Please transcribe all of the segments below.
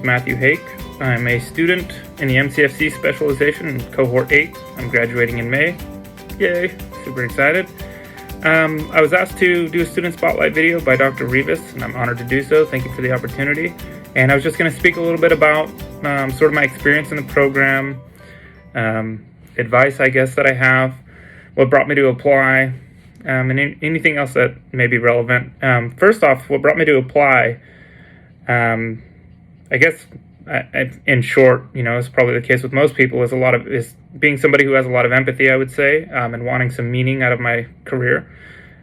Matthew Hake. I'm a student in the MCFC specialization in cohort 8. I'm graduating in May. Yay, super excited. I was asked to do a student spotlight video by Dr. Rivas, and I'm honored to do so. Thank you for the opportunity. And I was just going to speak a little bit about sort of my experience in the program, advice, I guess, that I have, what brought me to apply, and anything else that may be relevant. First off, what brought me to apply, I guess, in short, it's probably the case with most people, is being somebody who has a lot of empathy, I would say, and wanting some meaning out of my career.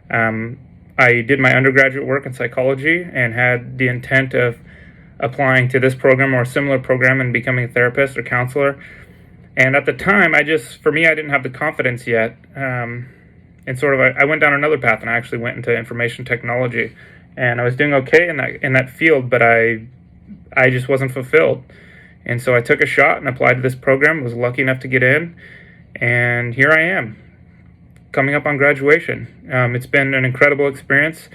I did my undergraduate work in psychology and had the intent of applying to this program or a similar program and becoming a therapist or counselor. And at the time, I didn't have the confidence yet. And sort of, I went down another path, and I actually went into information technology. And I was doing okay in that field, but I just wasn't fulfilled. And so I took a shot and applied to this program, was lucky enough to get in, and here I am, coming up on graduation. It's been an incredible experience.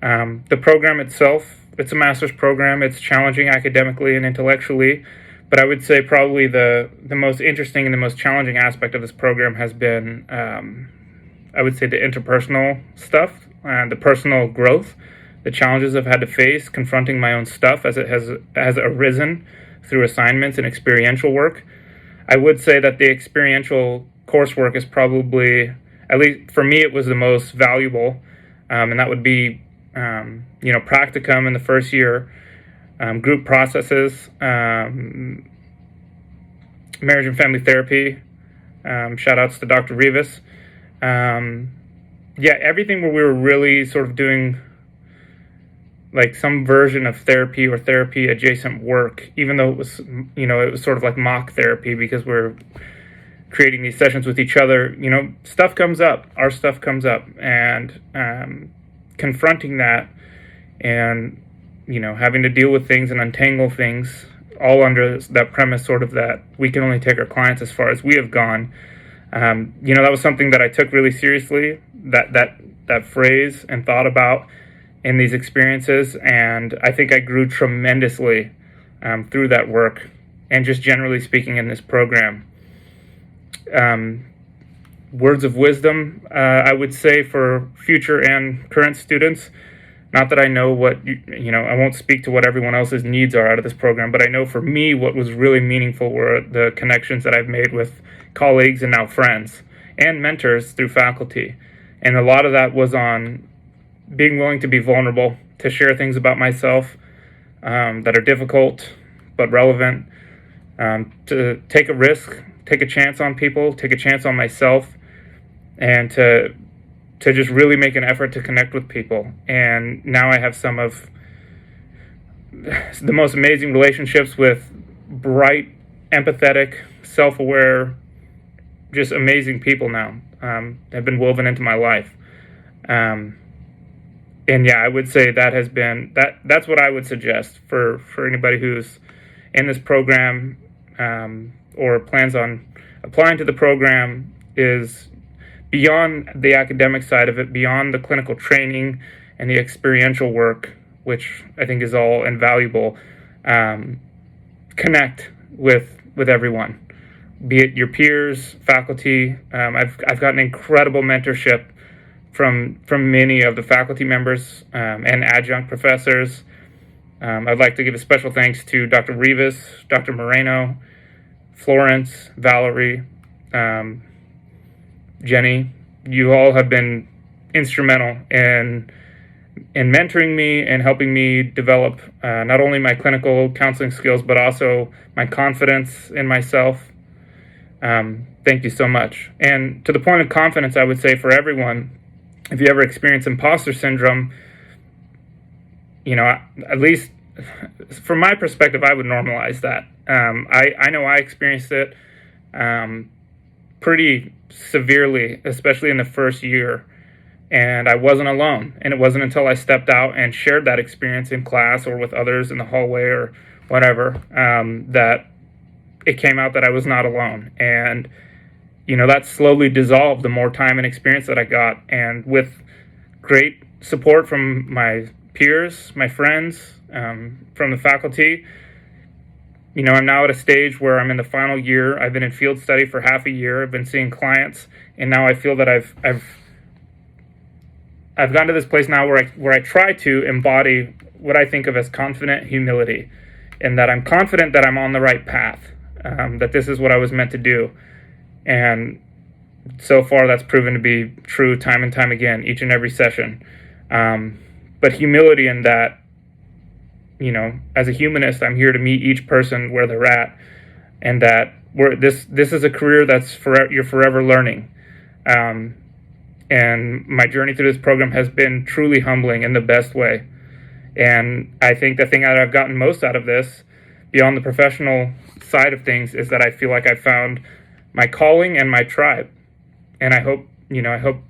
The program itself, it's a master's program. It's challenging academically and intellectually, but I would say probably the most interesting and the most challenging aspect of this program has been, I would say, the interpersonal stuff, the personal growth, the challenges I've had to face, confronting my own stuff as it has arisen through assignments and experiential work. I would say that the experiential coursework is probably, at least for me, it was the most valuable, and that would be, practicum in the first year, group processes, marriage and family therapy. Shout outs to Dr. Rivas. Everything where we were really sort of doing like some version of therapy or therapy adjacent work, even though it was sort of like mock therapy because we're creating these sessions with each other. Stuff comes up, our stuff comes up, and confronting that and, having to deal with things and untangle things all under that premise sort of that we can only take our clients as far as we have gone. That was something that I took really seriously, that phrase, and thought about in these experiences, and I think I grew tremendously through that work, and just generally speaking in this program. Words of wisdom, I would say, for future and current students. Not that I know what, I won't speak to what everyone else's needs are out of this program, but I know for me what was really meaningful were the connections that I've made with colleagues and now friends and mentors through faculty. And a lot of that was on being willing to be vulnerable, to share things about myself that are difficult but relevant, to take a risk, take a chance on people, take a chance on myself, and to just really make an effort to connect with people. And now I have some of the most amazing relationships with bright, empathetic, self-aware, just amazing people now have been woven into my life. I would say that has been, that's what I would suggest for anybody who's in this program or plans on applying to the program, is beyond the academic side of it, beyond the clinical training and the experiential work, which I think is all invaluable. Connect with everyone, be it your peers, faculty. I've gotten incredible mentorship from many of the faculty members and adjunct professors. I'd like to give a special thanks to Dr. Rivas, Dr. Moreno, Florence, Valerie, Jenny. You all have been instrumental in mentoring me and helping me develop not only my clinical counseling skills, but also my confidence in myself. Thank you so much. And to the point of confidence, I would say for everyone, if you ever experience imposter syndrome, at least from my perspective, I would normalize that. I know I experienced it pretty severely, especially in the first year, and I wasn't alone. And it wasn't until I stepped out and shared that experience in class or with others in the hallway or whatever that it came out that I was not alone. And that slowly dissolved the more time and experience that I got. And with great support from my peers, my friends, from the faculty, I'm now at a stage where I'm in the final year. I've been in field study for half a year. I've been seeing clients, and now I feel that I've gotten to this place now where I try to embody what I think of as confident humility, and that I'm confident that I'm on the right path, that this is what I was meant to do. And so far, that's proven to be true time and time again, each and every session. But humility in that, as a humanist, I'm here to meet each person where they're at, and that this is a career that's you're forever learning. And my journey through this program has been truly humbling in the best way. And I think the thing that I've gotten most out of this, beyond the professional side of things, is that I feel like I've found my calling and my tribe. And I hope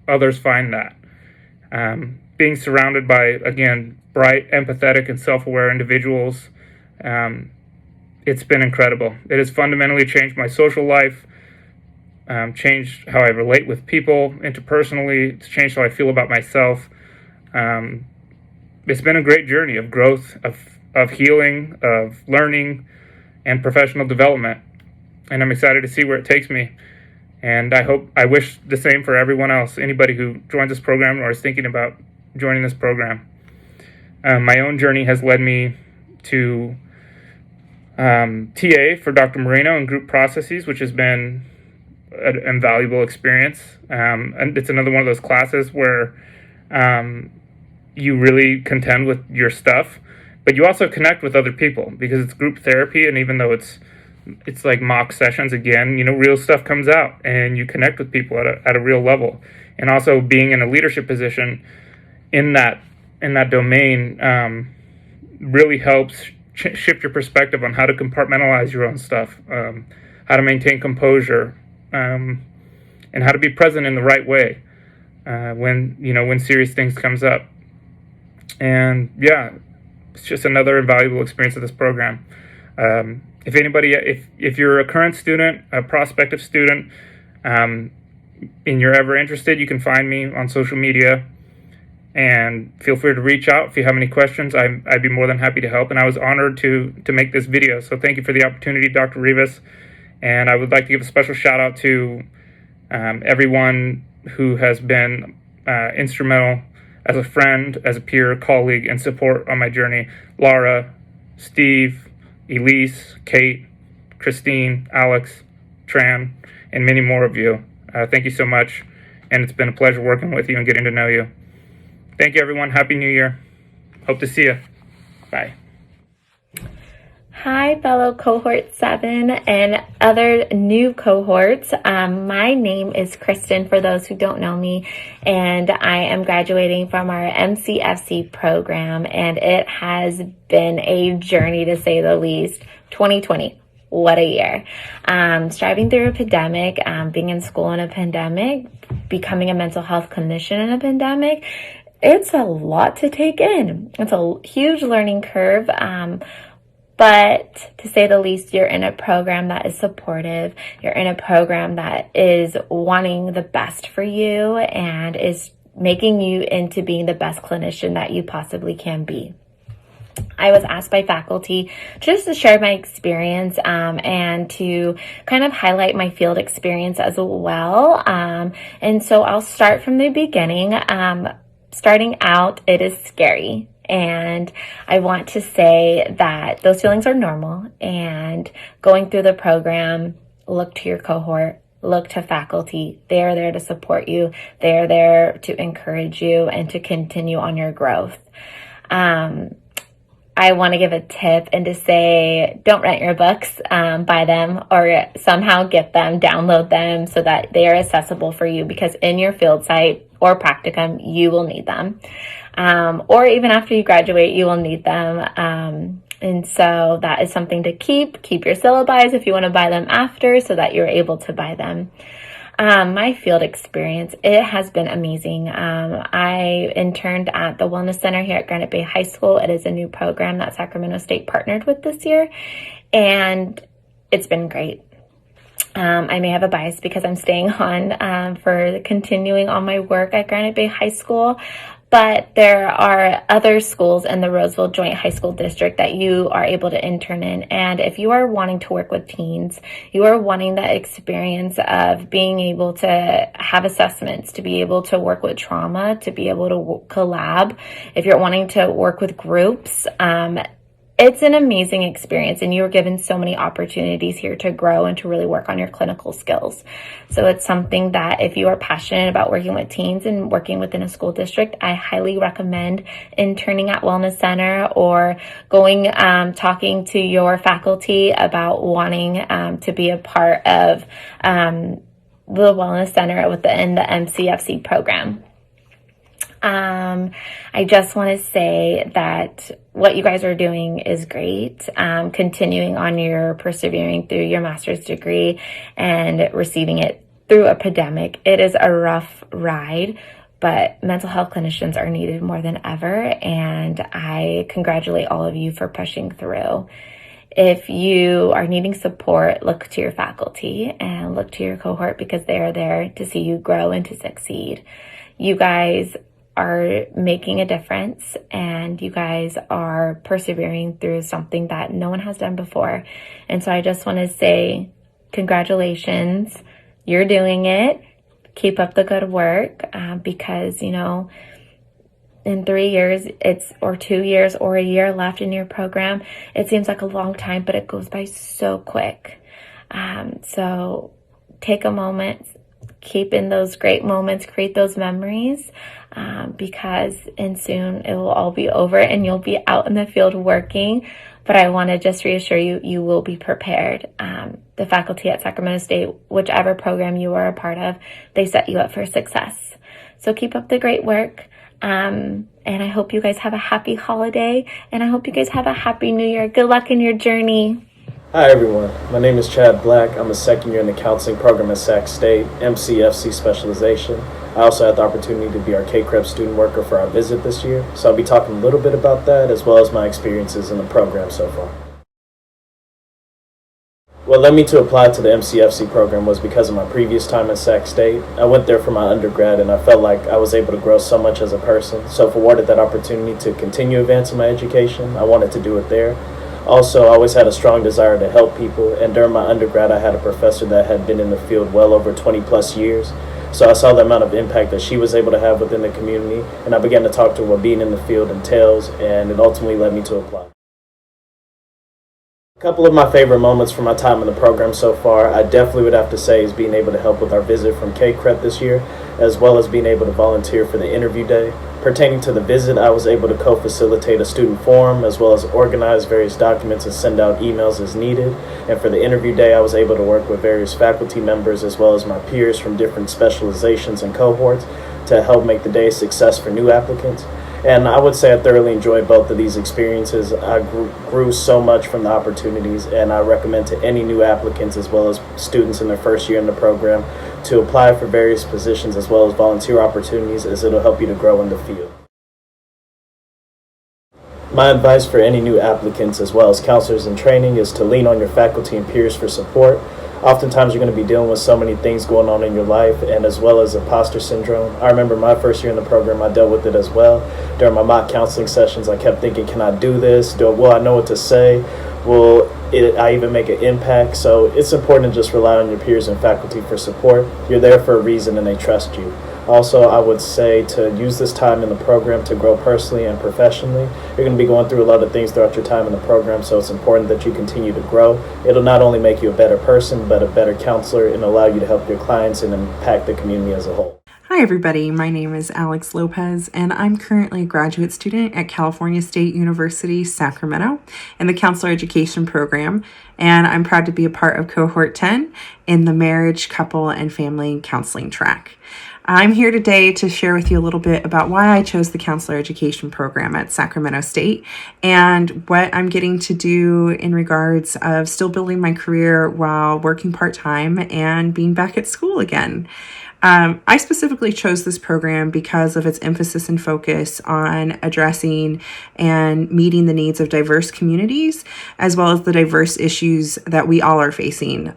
others find that. Being surrounded by, again, bright, empathetic, and self-aware individuals, it's been incredible. It has fundamentally changed my social life, changed how I relate with people interpersonally. It's changed how I feel about myself. It's been a great journey of growth, of healing, of learning, and professional development. And I'm excited to see where it takes me. And I wish the same for everyone else, anybody who joins this program or is thinking about joining this program. My own journey has led me to TA for Dr. Moreno in group processes, which has been an invaluable experience. And it's another one of those classes where you really contend with your stuff, but you also connect with other people because it's group therapy. And even though it's like mock sessions again, real stuff comes out and you connect with people at a real level. And also being in a leadership position in that domain really helps shift your perspective on how to compartmentalize your own stuff, how to maintain composure, and how to be present in the right way when serious things comes up. And yeah, it's just another invaluable experience of this program. If you're a current student, a prospective student, and you're ever interested, you can find me on social media, and feel free to reach out if you have any questions. I'd be more than happy to help, and I was honored to make this video. So thank you for the opportunity, Dr. Rivas, and I would like to give a special shout out to everyone who has been instrumental as a friend, as a peer, colleague, and support on my journey. Laura, Steve, Elise, Kate, Christine, Alex, Tran, and many more of you. Thank you so much, and it's been a pleasure working with you and getting to know you. Thank you, everyone. Happy New Year. Hope to see you. Bye. Hi, fellow Cohort 7 and other new cohorts. My name is Kristen, for those who don't know me, and I am graduating from our MCFC program, and it has been a journey, to say the least. 2020. What a year. Striving through a pandemic, being in school in a pandemic, becoming a mental health clinician in a pandemic. It's a lot to take in. It's a huge learning curve. But to say the least, you're in a program that is supportive. You're in a program that is wanting the best for you and is making you into being the best clinician that you possibly can be. I was asked by faculty just to share my experience and to kind of highlight my field experience as well. And so I'll start from the beginning. Starting out, it is scary. And I want to say that those feelings are normal, and going through the program, look to your cohort, look to faculty. They are there to support you. They are there to encourage you and to continue on your growth. I want to give a tip and to say, don't rent your books, buy them or somehow get them, download them so that they are accessible for you, because in your field site or practicum, you will need them. Or even after you graduate, you will need them. And so that is something to keep your syllabi if you want to buy them after, so that you're able to buy them. My field experience, it has been amazing. I interned at the Wellness Center here at Granite Bay High School. It is a new program that Sacramento State partnered with this year, and it's been great. I may have a bias because I'm staying on for continuing on my work at Granite Bay High School, But there are other schools in the Roseville Joint High School District that you are able to intern in. And if you are wanting to work with teens, you are wanting that experience of being able to have assessments, to be able to work with trauma, to be able to collab, if you're wanting to work with groups, it's an amazing experience, and you are given so many opportunities here to grow and to really work on your clinical skills. So it's something that if you are passionate about working with teens and working within a school district, I highly recommend interning at Wellness Center or going, talking to your faculty about wanting to be a part of the Wellness Center within the MCFC program. I just want to say that what you guys are doing is great. Continuing on your persevering through your master's degree and receiving it through a pandemic. It is a rough ride, but mental health clinicians are needed more than ever. And I congratulate all of you for pushing through. If you are needing support, look to your faculty and look to your cohort, because they are there to see you grow and to succeed. You guys are making a difference, and you guys are persevering through something that no one has done before. And so I just want to say congratulations. You're doing it. Keep up the good work, because, you know, in 3 years, or 2 years or a year left in your program, it seems like a long time, but it goes by so quick. So take a moment, keep in those great moments, create those memories, because soon it will all be over and you'll be out in the field working. But I want to just reassure you, you will be prepared. The faculty at Sacramento State, whichever program you are a part of, they set you up for success. So keep up the great work. And I hope you guys have a happy holiday, and I hope you guys have a happy new year. Good luck in your journey. Hi everyone, my name is Chad Black. I'm a second year in the counseling program at Sac State, MCFC specialization. I also had the opportunity to be our KCREP student worker for our visit this year, so I'll be talking a little bit about that as well as my experiences in the program so far. What led me to apply to the MCFC program was because of my previous time at Sac State. I went there for my undergrad and I felt like I was able to grow so much as a person, so if awarded that opportunity to continue advancing my education, I wanted to do it there. Also, I always had a strong desire to help people, and during my undergrad I had a professor that had been in the field well over 20 plus years. So I saw the amount of impact that she was able to have within the community, and I began to talk to her what being in the field entails, and it ultimately led me to apply. A couple of my favorite moments from my time in the program so far, I definitely would have to say, is being able to help with our visit from KCREP this year, as well as being able to volunteer for the interview day. Pertaining to the visit, I was able to co-facilitate a student forum, as well as organize various documents and send out emails as needed. And for the interview day, I was able to work with various faculty members, as well as my peers from different specializations and cohorts, to help make the day a success for new applicants. And I would say I thoroughly enjoyed both of these experiences. I grew so much from the opportunities, and I recommend to any new applicants as well as students in their first year in the program to apply for various positions as well as volunteer opportunities, as it'll help you to grow in the field. My advice for any new applicants as well as counselors in training is to lean on your faculty and peers for support. Oftentimes you're going to be dealing with so many things going on in your life, and as well as imposter syndrome. I remember my first year in the program, I dealt with it as well. During my mock counseling sessions, I kept thinking, can I do this? Will I know what to say? Will I even make an impact? So it's important to just rely on your peers and faculty for support. You're there for a reason and they trust you. Also, I would say to use this time in the program to grow personally and professionally. You're going to be going through a lot of things throughout your time in the program, so it's important that you continue to grow. It'll not only make you a better person, but a better counselor, and allow you to help your clients and impact the community as a whole. Hi everybody, my name is Alex Lopez, and I'm currently a graduate student at California State University, Sacramento, in the Counselor Education Program, and I'm proud to be a part of Cohort 10 in the Marriage, Couple, and Family Counseling track. I'm here today to share with you a little bit about why I chose the Counselor Education Program at Sacramento State and what I'm getting to do in regards of still building my career while working part-time and being back at school again. I specifically chose this program because of its emphasis and focus on addressing and meeting the needs of diverse communities, as well as the diverse issues that we all are facing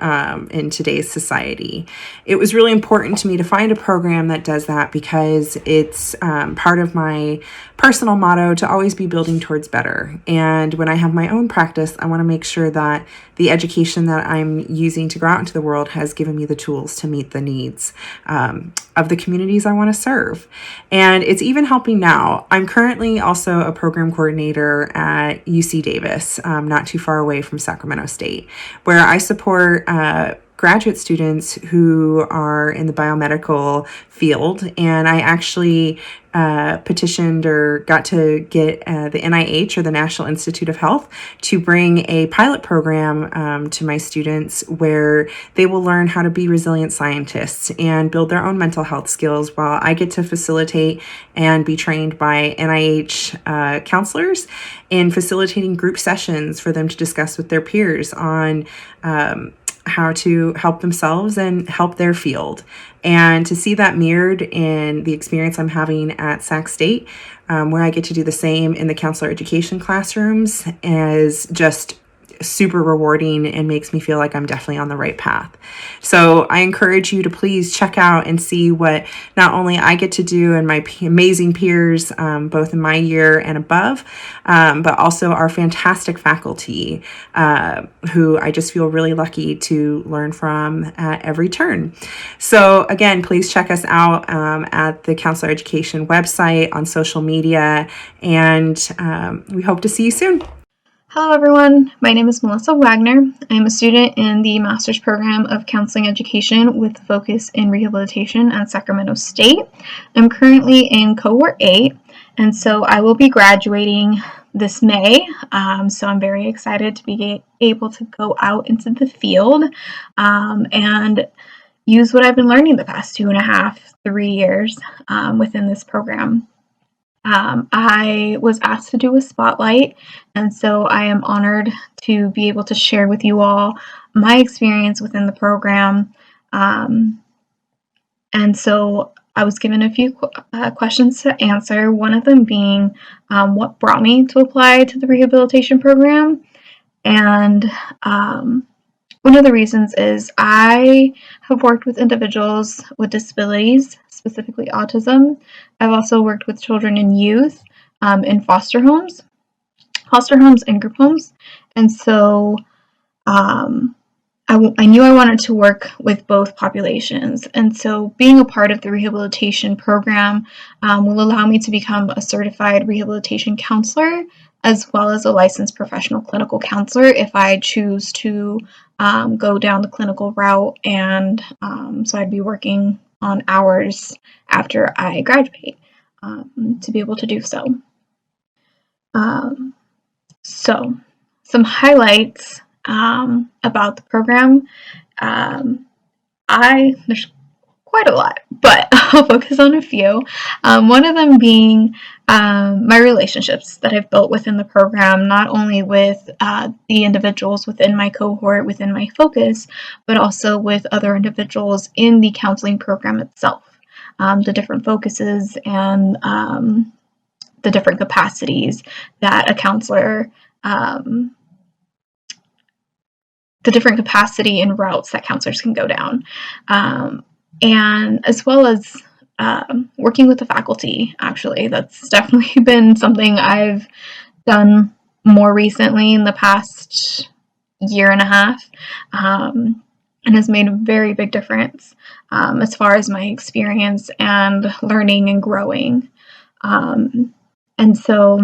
in today's society. It was really important to me to find a program that does that because it's part of my personal motto to always be building towards better. And when I have my own practice, I want to make sure that the education that I'm using to go out into the world has given me the tools to meet the needs of the communities I want to serve. And it's even helping now. I'm currently also a program coordinator at UC Davis, not too far away from Sacramento State, where I support graduate students who are in the biomedical field. And I actually petitioned or got to get the NIH, or the National Institute of Health, to bring a pilot program to my students where they will learn how to be resilient scientists and build their own mental health skills, while I get to facilitate and be trained by NIH counselors in facilitating group sessions for them to discuss with their peers on how to help themselves and help their field. And to see that mirrored in the experience I'm having at Sac State, where I get to do the same in the counselor education classrooms, is just super rewarding and makes me feel like I'm definitely on the right path. So I encourage you to please check out and see what not only I get to do and my amazing peers, both in my year and above, but also our fantastic faculty, who I just feel really lucky to learn from at every turn. So again, please check us out at the Counselor Education website, on social media, and we hope to see you soon. Hello everyone, my name is Melissa Wagner. I am a student in the Master's Program of Counseling Education with a focus in rehabilitation at Sacramento State. I'm currently in cohort 8, and so I will be graduating this May, so I'm very excited to be able to go out into the field and use what I've been learning the past 3 years within this program. I was asked to do a spotlight, and so I am honored to be able to share with you all my experience within the program. And so I was given a few questions to answer, one of them being what brought me to apply to the rehabilitation program. And one of the reasons is I have worked with individuals with disabilities, specifically autism. I've also worked with children and youth in foster homes and group homes. And so I knew I wanted to work with both populations. And so being a part of the rehabilitation program will allow me to become a certified rehabilitation counselor, as well as a licensed professional clinical counselor if I choose to go down the clinical route. And so I'd be working on hours after I graduate to be able to do so. So some highlights about the program. There's quite a lot, but I'll focus on a few. One of them being my relationships that I've built within the program, not only with the individuals within my cohort, within my focus, but also with other individuals in the counseling program itself. The different focuses and the different capacities that a counselor, the different capacity and routes that counselors can go down. And as well as working with the faculty, actually. That's definitely been something I've done more recently in the past year and a half, and has made a very big difference as far as my experience and learning and growing. And so,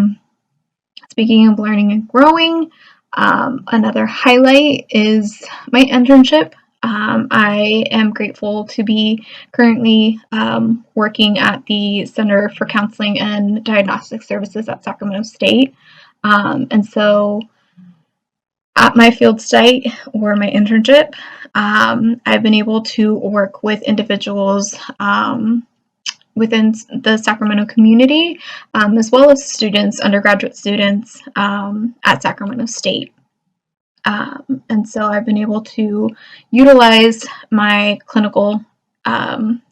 speaking of learning and growing, another highlight is my internship. I am grateful to be currently working at the Center for Counseling and Diagnostic Services at Sacramento State. And so at my field site or my internship, I've been able to work with individuals within the Sacramento community, as well as students, undergraduate students at Sacramento State. And so I've been able to utilize my clinical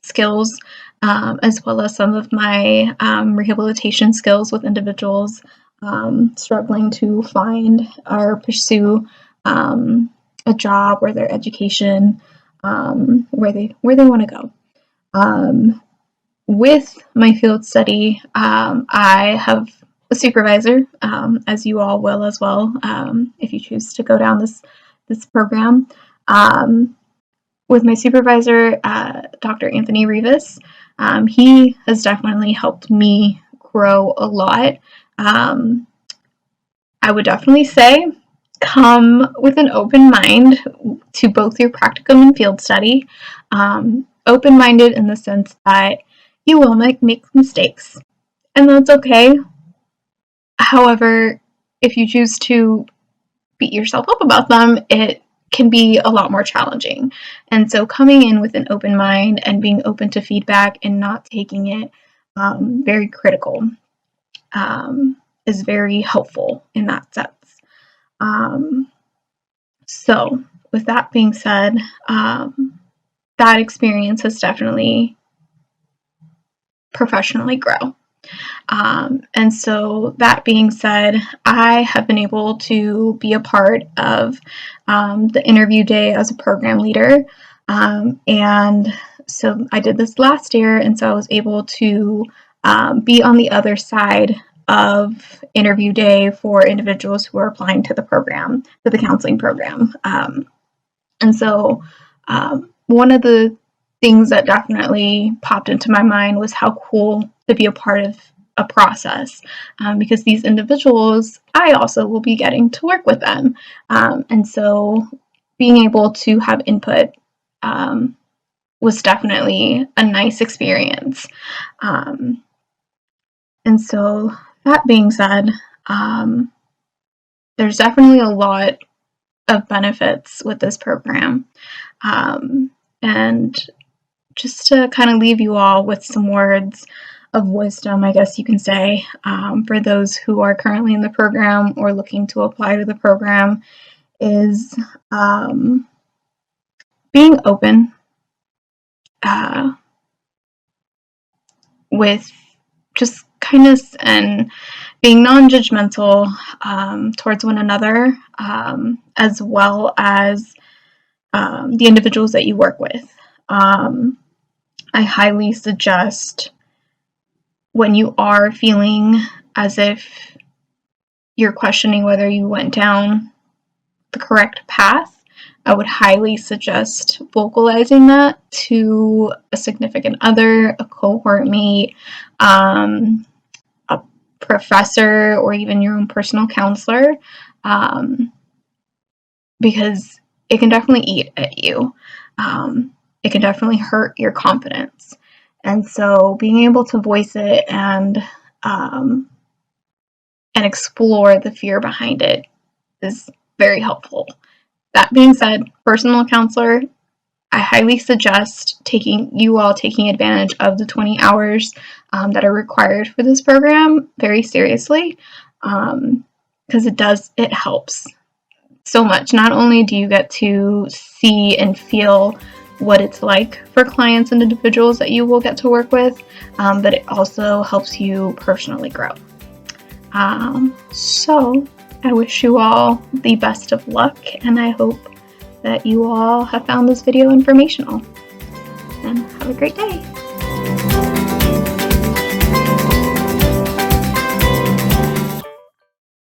skills, as well as some of my rehabilitation skills with individuals struggling to find or pursue a job or their education, where they want to go. With my field study, I have a supervisor, as you all will as well, if you choose to go down this program. With my supervisor, Dr. Anthony Rivas, he has definitely helped me grow a lot. I would definitely say come with an open mind to both your practicum and field study. Open-minded in the sense that you will make mistakes, and that's okay. However, if you choose to beat yourself up about them, it can be a lot more challenging. And so coming in with an open mind and being open to feedback and not taking it very critical is very helpful in that sense. So with that being said, that experience has definitely professionally grown. And so that being said, I have been able to be a part of the interview day as a program leader. And so I did this last year, and so I was able to be on the other side of interview day for individuals who are applying to the program, to the counseling program. And so one of the things that definitely popped into my mind was how cool to be a part of a process, because these individuals, I also will be getting to work with them. And so being able to have input was definitely a nice experience. And so that being said, there's definitely a lot of benefits with this program. And just to kind of leave you all with some words of wisdom, I guess you can say, for those who are currently in the program or looking to apply to the program, is being open with just kindness and being non-judgmental towards one another, as well as the individuals that you work with. I highly suggest, when you are feeling as if you're questioning whether you went down the correct path, I would highly suggest vocalizing that to a significant other, a cohort mate, a professor, or even your own personal counselor, because it can definitely eat at you. It can definitely hurt your confidence. And so being able to voice it and explore the fear behind it is very helpful. That being said, personal counselor, I highly suggest taking advantage of the 20 hours that are required for this program very seriously, because it helps so much. Not only do you get to see and feel what it's like for clients and individuals that you will get to work with, but it also helps you personally grow. So I wish you all the best of luck, and I hope that you all have found this video informational. And have a great day.